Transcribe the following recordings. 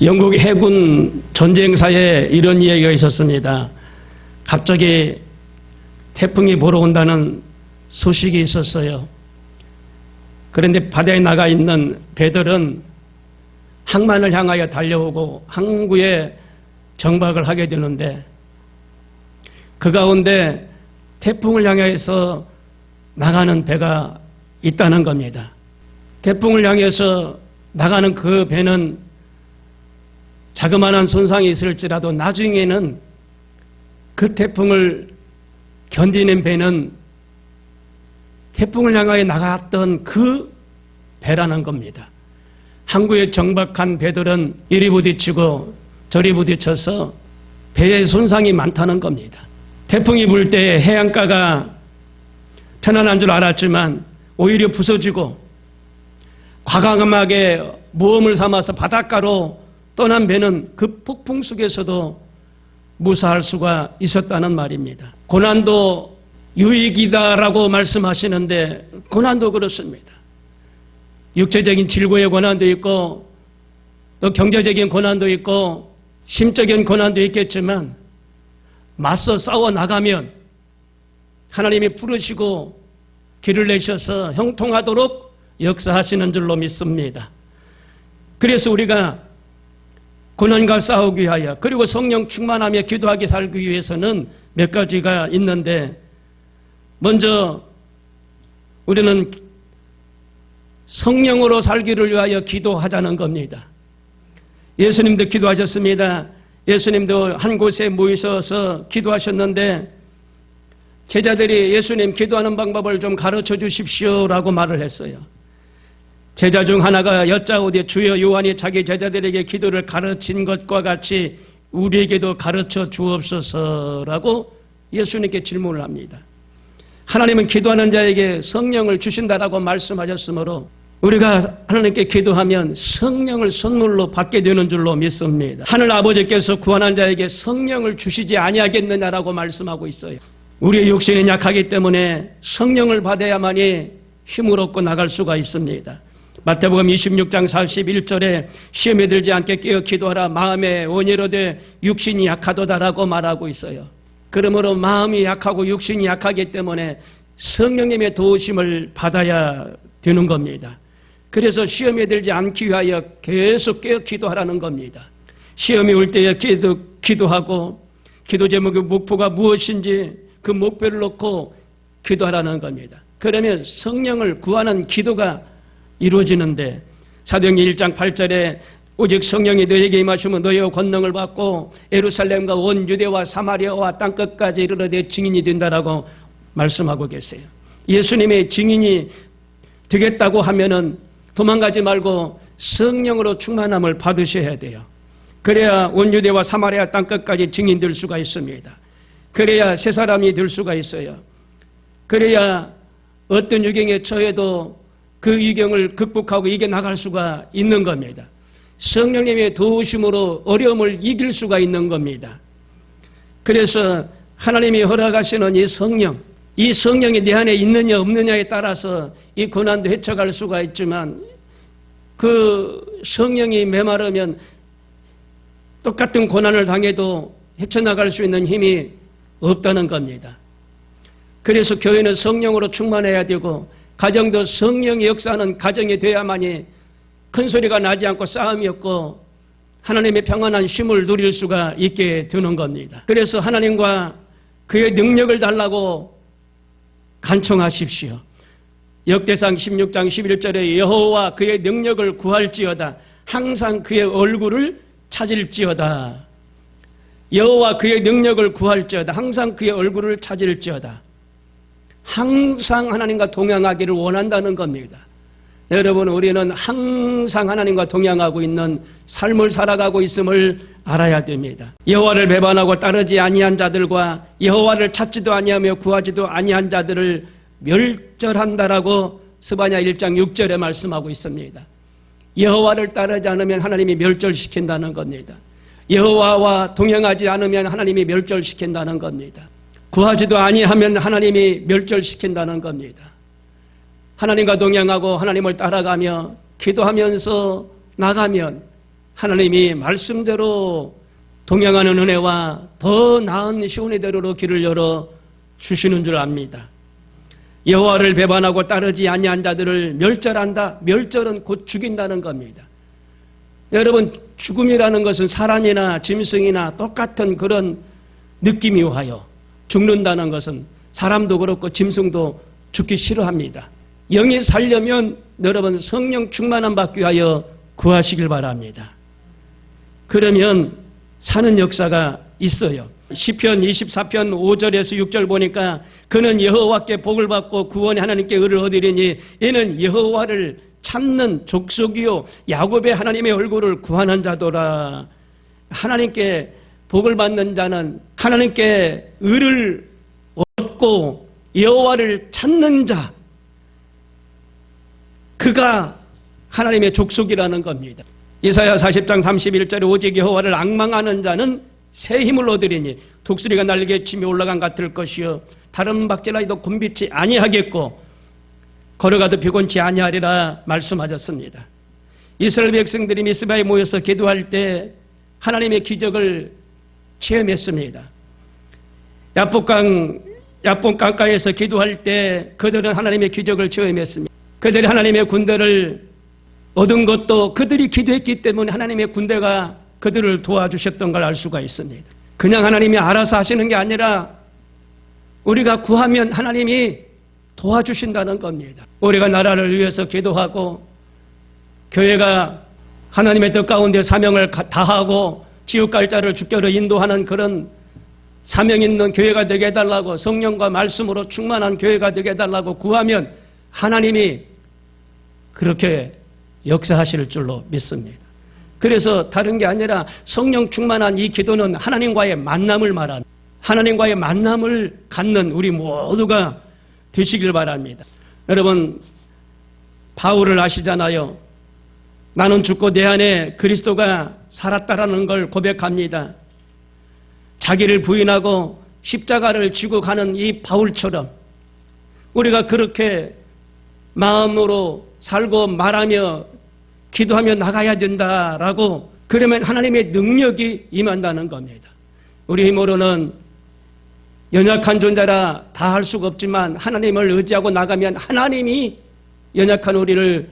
영국 해군 전쟁사에 이런 이야기가 있었습니다. 갑자기 태풍이 불어 온다는 소식이 있었어요. 그런데 바다에 나가 있는 배들은 항만을 향하여 달려오고 항구에 정박을 하게 되는데, 그 가운데 태풍을 향해서 나가는 배가 있다는 겁니다. 태풍을 향해서 나가는 그 배는 자그마한 손상이 있을지라도 나중에는 그 태풍을 견디는 배는 태풍을 향하여 나갔던 그 배라는 겁니다. 항구에 정박한 배들은 이리 부딪히고 저리 부딪혀서 배에 손상이 많다는 겁니다. 태풍이 불 때 해안가가 편안한 줄 알았지만 오히려 부서지고, 과감하게 모험을 삼아서 바닷가로 떠난 배는 그 폭풍 속에서도 무사할 수가 있었다는 말입니다. 고난도 유익이다라고 말씀하시는데, 고난도 그렇습니다. 육체적인 질고의 고난도 있고, 또 경제적인 고난도 있고, 심적인 고난도 있겠지만, 맞서 싸워 나가면 하나님이 부르시고 길을 내셔서 형통하도록 역사하시는 줄로 믿습니다. 그래서 우리가 고난과 싸우기 위하여, 그리고 성령 충만하며 기도하게 살기 위해서는 몇 가지가 있는데, 먼저 우리는 성령으로 살기를 위하여 기도하자는 겁니다. 예수님도 기도하셨습니다. 예수님도 한 곳에 모이셔서 기도하셨는데, 제자들이 예수님 기도하는 방법을 좀 가르쳐 주십시오라고 말을 했어요. 제자 중 하나가 여짜오되 주여, 요한이 자기 제자들에게 기도를 가르친 것과 같이 우리에게도 가르쳐 주옵소서라고 예수님께 질문을 합니다. 하나님은 기도하는 자에게 성령을 주신다라고 말씀하셨으므로 우리가 하나님께 기도하면 성령을 선물로 받게 되는 줄로 믿습니다. 하늘 아버지께서 구원한 자에게 성령을 주시지 아니하겠느냐라고 말씀하고 있어요. 우리의 육신이 약하기 때문에 성령을 받아야만이 힘을 얻고 나갈 수가 있습니다. 마태복음 26장 41절에 시험에 들지 않게 깨어 기도하라, 마음에 원이로되 육신이 약하도다라고 말하고 있어요. 그러므로 마음이 약하고 육신이 약하기 때문에 성령님의 도우심을 받아야 되는 겁니다. 그래서 시험에 들지 않기 위하여 계속 깨어 기도하라는 겁니다. 시험이 올 때에 기도하고, 기도 제목의 목표가 무엇인지 그 목표를 놓고 기도하라는 겁니다. 그러면 성령을 구하는 기도가 이루어지는데, 사도행전 1장 8절에 오직 성령이 너에게 임하시면 너희가 권능을 받고 예루살렘과 온 유대와 사마리아와 땅끝까지 이르러 내 증인이 된다라고 말씀하고 계세요. 예수님의 증인이 되겠다고 하면은 도망가지 말고 성령으로 충만함을 받으셔야 돼요. 그래야 온 유대와 사마리아 땅끝까지 증인 될 수가 있습니다. 그래야 새 사람이 될 수가 있어요. 그래야 어떤 유경에 처해도 그 유경을 극복하고 이겨나갈 수가 있는 겁니다. 성령님의 도우심으로 어려움을 이길 수가 있는 겁니다. 그래서 하나님이 허락하시는 이 성령이 내 안에 있느냐 없느냐에 따라서 이 고난도 헤쳐갈 수가 있지만, 그 성령이 메마르면 똑같은 고난을 당해도 헤쳐나갈 수 있는 힘이 없다는 겁니다. 그래서 교회는 성령으로 충만해야 되고, 가정도 성령이 역사하는 가정이 되어야만이 큰 소리가 나지 않고 싸움이 없고 하나님의 평안한 쉼을 누릴 수가 있게 되는 겁니다. 그래서 하나님과 그의 능력을 달라고 간청하십시오. 역대상 16장 11절에 여호와 그의 능력을 구할지어다, 항상 그의 얼굴을 찾을지어다. 여호와 그의 능력을 구할지어다, 항상 그의 얼굴을 찾을지어다. 항상 하나님과 동행하기를 원한다는 겁니다. 여러분, 우리는 항상 하나님과 동행하고 있는 삶을 살아가고 있음을 알아야 됩니다. 여호와를 배반하고 따르지 아니한 자들과 여호와를 찾지도 아니하며 구하지도 아니한 자들을 멸절한다라고 스바냐 1장 6절에 말씀하고 있습니다. 여호와를 따르지 않으면 하나님이 멸절시킨다는 겁니다. 여호와와 동행하지 않으면 하나님이 멸절시킨다는 겁니다. 구하지도 아니하면 하나님이 멸절시킨다는 겁니다. 하나님과 동행하고 하나님을 따라가며 기도하면서 나가면 하나님이 말씀대로 동행하는 은혜와 더 나은 시온의대로로 길을 열어 주시는 줄 압니다. 여호와를 배반하고 따르지 아니한 자들을 멸절한다. 멸절은 곧 죽인다는 겁니다. 여러분, 죽음이라는 것은 사람이나 짐승이나 똑같은 그런 느낌이 와요. 죽는다는 것은 사람도 그렇고 짐승도 죽기 싫어합니다. 영이 살려면 여러분 성령 충만함 받기 위하여 구하시길 바랍니다. 그러면 사는 역사가 있어요. 시편 24편 5절에서 6절 보니까 그는 여호와께 복을 받고 구원의 하나님께 의를 얻으리니 이는 여호와를 찾는 족속이요 야곱의 하나님의 얼굴을 구하는 자도라. 하나님께 복을 받는 자는 하나님께 의를 얻고 여호와를 찾는 자, 그가 하나님의 족속이라는 겁니다. 이사야 40장 31절에 오직 여호와를 앙망하는 자는 새 힘을 얻으리니 독수리가 날개 치며 올라간 같을 것이요 다른 박질라도 곤비치 아니하겠고 걸어가도 피곤치 아니하리라 말씀하셨습니다. 이스라엘 백성들이 미스바에 모여서 기도할 때 하나님의 기적을 체험했습니다. 야복 강가에서 기도할 때 그들은 하나님의 기적을 체험했습니다. 그들이 하나님의 군대를 얻은 것도 그들이 기도했기 때문에 하나님의 군대가 그들을 도와주셨던 걸 알 수가 있습니다. 그냥 하나님이 알아서 하시는 게 아니라 우리가 구하면 하나님이 도와주신다는 겁니다. 우리가 나라를 위해서 기도하고 교회가 하나님의 뜻 가운데 사명을 다하고 지옥 갈 자를 주께로 인도하는 그런 사명 있는 교회가 되게 해달라고 성령과 말씀으로 충만한 교회가 되게 해달라고 구하면 하나님이 그렇게 역사하실 줄로 믿습니다. 그래서 다른 게 아니라 성령 충만한 이 기도는 하나님과의 만남을 말합니다. 하나님과의 만남을 갖는 우리 모두가 되시길 바랍니다. 여러분, 바울을 아시잖아요. 나는 죽고 내 안에 그리스도가 살았다라는 걸 고백합니다. 자기를 부인하고 십자가를 지고 가는 이 바울처럼 우리가 그렇게 마음으로 살고 말하며 기도하며 나가야 된다라고, 그러면 하나님의 능력이 임한다는 겁니다. 우리 힘으로는 연약한 존재라 다 할 수가 없지만 하나님을 의지하고 나가면 하나님이 연약한 우리를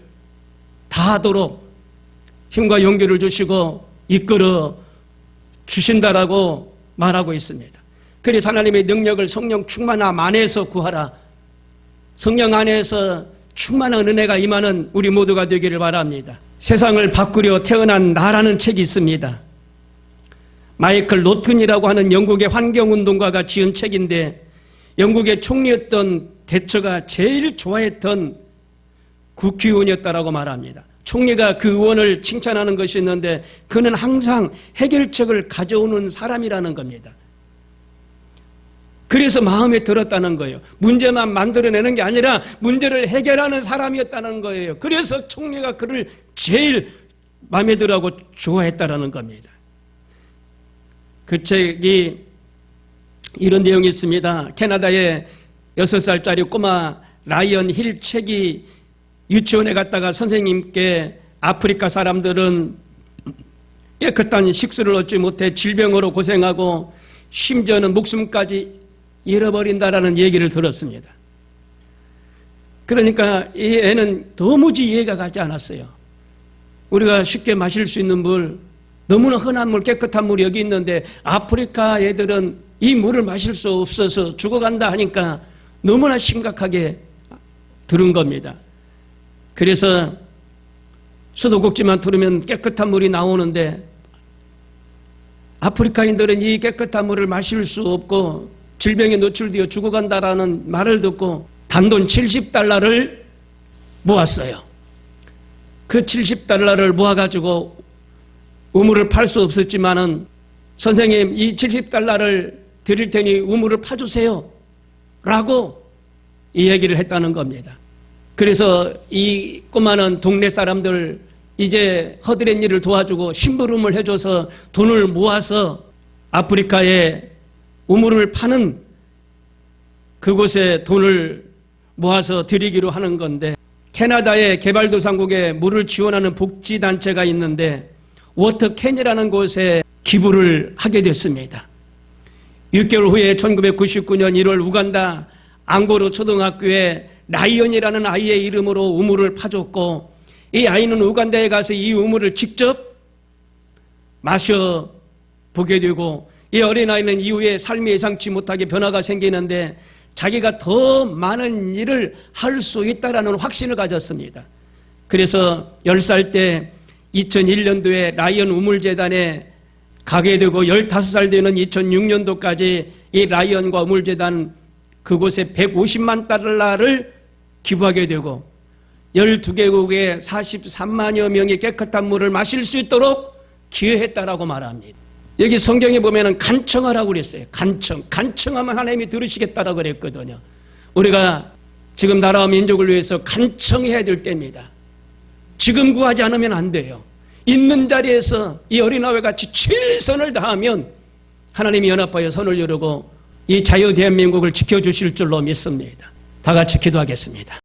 다 하도록 힘과 용기를 주시고 이끌어 주신다라고 말하고 있습니다. 그래서 하나님의 능력을 성령 충만함 안에서 구하라. 성령 안에서 충만한 은혜가 임하는 우리 모두가 되기를 바랍니다. 세상을 바꾸려 태어난 나라는 책이 있습니다. 마이클 노튼이라고 하는 영국의 환경운동가가 지은 책인데 영국의 총리였던 대처가 제일 좋아했던 국회의원이었다라고 말합니다. 총리가 그 의원을 칭찬하는 것이 있는데 그는 항상 해결책을 가져오는 사람이라는 겁니다. 그래서 마음에 들었다는 거예요. 문제만 만들어내는 게 아니라 문제를 해결하는 사람이었다는 거예요. 그래서 총리가 그를 제일 마음에 들어하고 좋아했다는 겁니다. 그 책이 이런 내용이 있습니다. 캐나다의 6살짜리 꼬마 라이언 힐 책이 유치원에 갔다가 선생님께 아프리카 사람들은 깨끗한 식수를 얻지 못해 질병으로 고생하고 심지어는 목숨까지 잃어버린다라는 얘기를 들었습니다. 그러니까 이 애는 도무지 이해가 가지 않았어요. 우리가 쉽게 마실 수 있는 물, 너무나 흔한 물, 깨끗한 물이 여기 있는데 아프리카 애들은 이 물을 마실 수 없어서 죽어간다 하니까 너무나 심각하게 들은 겁니다. 그래서 수도꼭지만 틀으면 깨끗한 물이 나오는데 아프리카인들은 이 깨끗한 물을 마실 수 없고 질병에 노출되어 죽어간다라는 말을 듣고 단돈 $70를 모았어요. 그 $70를 모아가지고 우물을 팔 수 없었지만은 선생님 이 $70를 드릴 테니 우물을 파주세요 라고 이 얘기를 했다는 겁니다. 그래서 이 꼬마는 동네 사람들 이제 허드렛 일을 도와주고 심부름을 해줘서 돈을 모아서 아프리카에 우물을 파는 그곳에 돈을 모아서 드리기로 하는 건데 캐나다의 개발도상국에 물을 지원하는 복지단체가 있는데 워터캔이라는 곳에 기부를 하게 됐습니다. 6개월 후에 1999년 1월 우간다 앙고르 초등학교에 라이언이라는 아이의 이름으로 우물을 파줬고, 이 아이는 우간다에 가서 이 우물을 직접 마셔보게 되고, 이 어린아이는 이후에 삶이 예상치 못하게 변화가 생기는데 자기가 더 많은 일을 할 수 있다는 확신을 가졌습니다. 그래서 10살 때 2001년도에 라이언 우물재단에 가게 되고, 15살 되는 2006년도까지 이 라이언과 우물재단 그곳에 150만 달러를 기부하게 되고, 12개국에 43만여 명이 깨끗한 물을 마실 수 있도록 기여했다라고 말합니다. 여기 성경에 보면은 간청하라고 그랬어요. 간청하면 하나님이 들으시겠다라고 그랬거든요. 우리가 지금 나라와 민족을 위해서 간청해야 될 때입니다. 지금 구하지 않으면 안 돼요. 있는 자리에서 이 어린아이와 같이 최선을 다하면 하나님이 연합하여 선을 이루고 이 자유 대한민국을 지켜주실 줄로 믿습니다. 다 같이 기도하겠습니다.